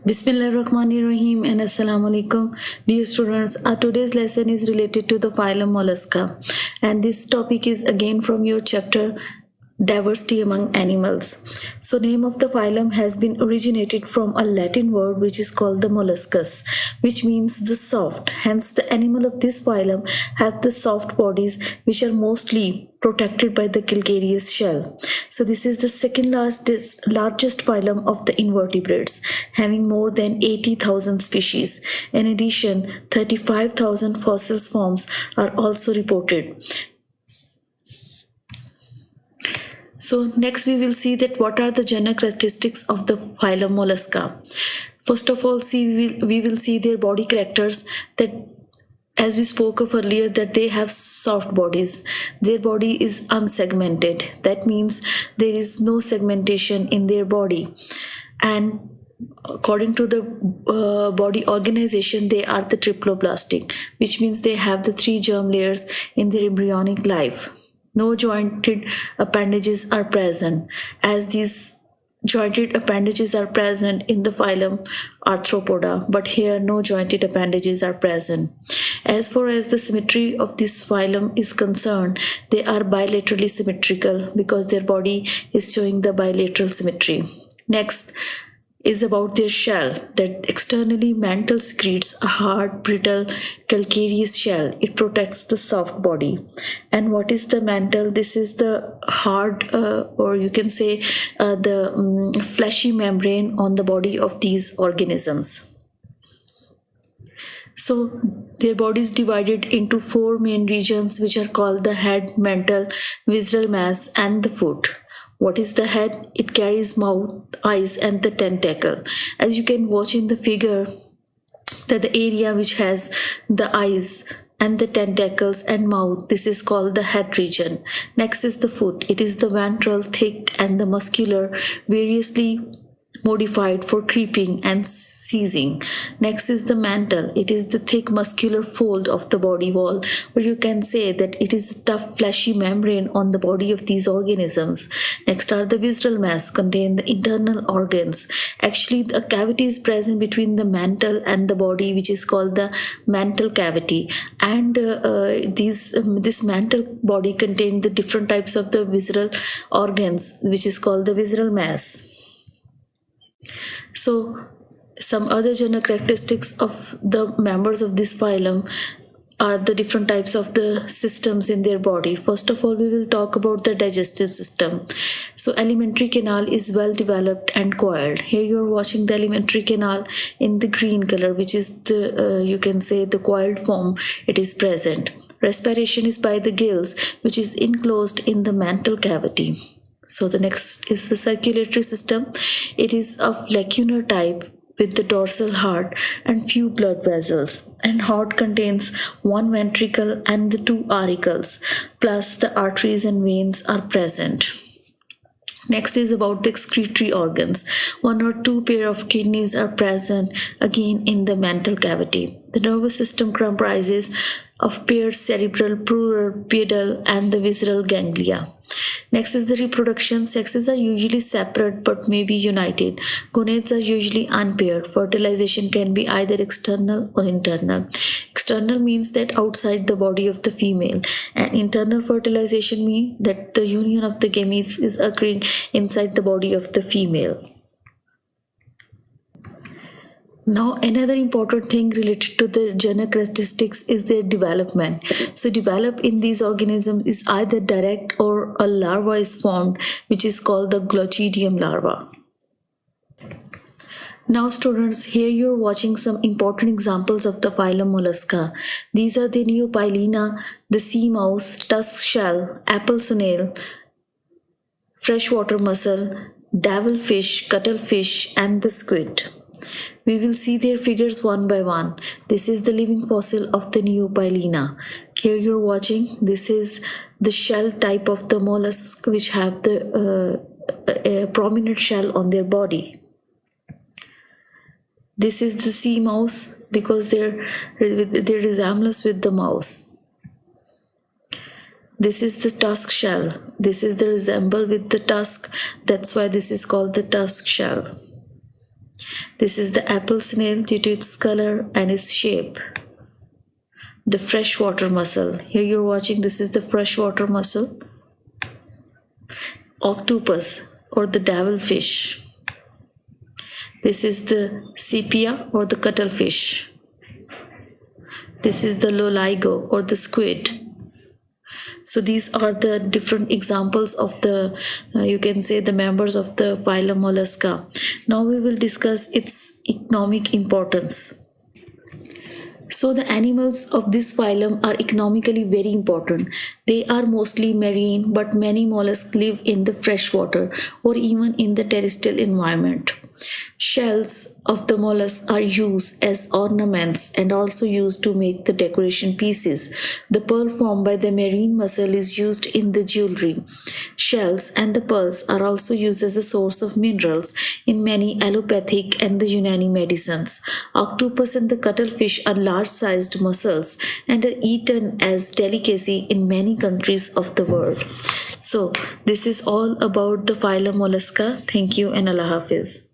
Bismillahirrahmanirrahim and Assalamu alaikum. Dear students, our today's lesson is related to the phylum Mollusca, and this topic is again from your chapter Diversity Among Animals. So name of the phylum has been originated from a Latin word which is called the molluscus, which means the soft. Hence the animal of this phylum have the soft bodies which are mostly protected by the calcareous shell. So this is the second largest phylum of the invertebrates, having more than 80,000 species. In addition, 35,000 fossil forms are also reported. So next we will see that what are the general characteristics of the phylum Mollusca. First of all, we will see their body characters, that as we spoke of earlier, that they have soft bodies. Their body is unsegmented. That means there is no segmentation in their body. And according to the body organization, they are the triploblastic, which means they have the 3 germ layers in their embryonic life. No jointed appendages are present, as these jointed appendages are present in the phylum Arthropoda, but here no jointed appendages are present. As far as the symmetry of this phylum is concerned, they are bilaterally symmetrical because their body is showing the bilateral symmetry. Next is about their shell, that externally mantle secretes a hard, brittle, calcareous shell. It protects the soft body. And what is the mantle? This is the hard, or you can say the fleshy membrane on the body of these organisms. So their body is divided into 4 main regions, which are called the head, mantle, visceral mass, and the foot. What is the head? It carries mouth, eyes, and the tentacle. As you can watch in the figure, that the area which has the eyes and the tentacles and mouth, this is called the head region. Next is the foot. It is the ventral, thick, and the muscular, variously modified for creeping and seizing. Next is the mantle. It is the thick muscular fold of the body wall, or you can say that it is a tough fleshy membrane on the body of these organisms. Next are the visceral mass, contain the internal organs. Actually, a cavity is present between the mantle and the body, which is called the mantle cavity, and this mantle body contains the different types of the visceral organs, which is called the visceral mass. So some other general characteristics of the members of this phylum are the different types of the systems in their body. First of all, we will talk about the digestive system. So alimentary canal is well developed and coiled. Here you are watching the alimentary canal in the green color, which is the you can say the coiled form. It is present. Respiration is by the gills, which is enclosed in the mantle cavity. So the next is the circulatory system. It is of lacunar type with the dorsal heart and few blood vessels. And heart contains 1 ventricle and the 2 auricles, plus the arteries and veins are present. Next is about the excretory organs. 1 or 2 pair of kidneys are present again in the mantle cavity. The nervous system comprises of paired cerebral, pleural, pedal, and the visceral ganglia. Next is the reproduction. Sexes are usually separate but may be united. Gonads are usually unpaired. Fertilization can be either external or internal. External means that outside the body of the female, and internal fertilization means that the union of the gametes is occurring inside the body of the female. Now, another important thing related to the general characteristics is their development. So, develop in these organisms is either direct or a larva is formed, which is called the Glochidium larva. Now, students, here you are watching some important examples of the phylum Mollusca. These are the Neopilina, the sea mouse, tusk shell, apple snail, freshwater mussel, devilfish, cuttlefish, and the squid. We will see their figures one by one. This is the living fossil of the Neopilina. Here you're watching, this is the shell type of the mollusk, which have the prominent shell on their body. This is the sea mouse because their resemblance with the mouse. This is the tusk shell. This is the resemble with the tusk. That's why this is called the tusk shell. This is the apple snail due to its color and its shape. The freshwater mussel. Here you're watching, this is the freshwater mussel. Octopus or the devilfish. This is the sepia or the cuttlefish. This is the loligo or the squid. So these are the different examples of the, you can say, the members of the phylum Mollusca. Now we will discuss its economic importance. So the animals of this phylum are economically very important. They are mostly marine, but many mollusks live in the freshwater or even in the terrestrial environment. Shells of the mollusks are used as ornaments and also used to make the decoration pieces. The pearl formed by the marine mussel is used in the jewelry. Shells and the pearls are also used as a source of minerals in many allopathic and the Unani medicines. Octopus and the cuttlefish are large-sized mussels and are eaten as delicacy in many countries of the world. So this is all about the phylum Mollusca. Thank you and Allah Hafiz.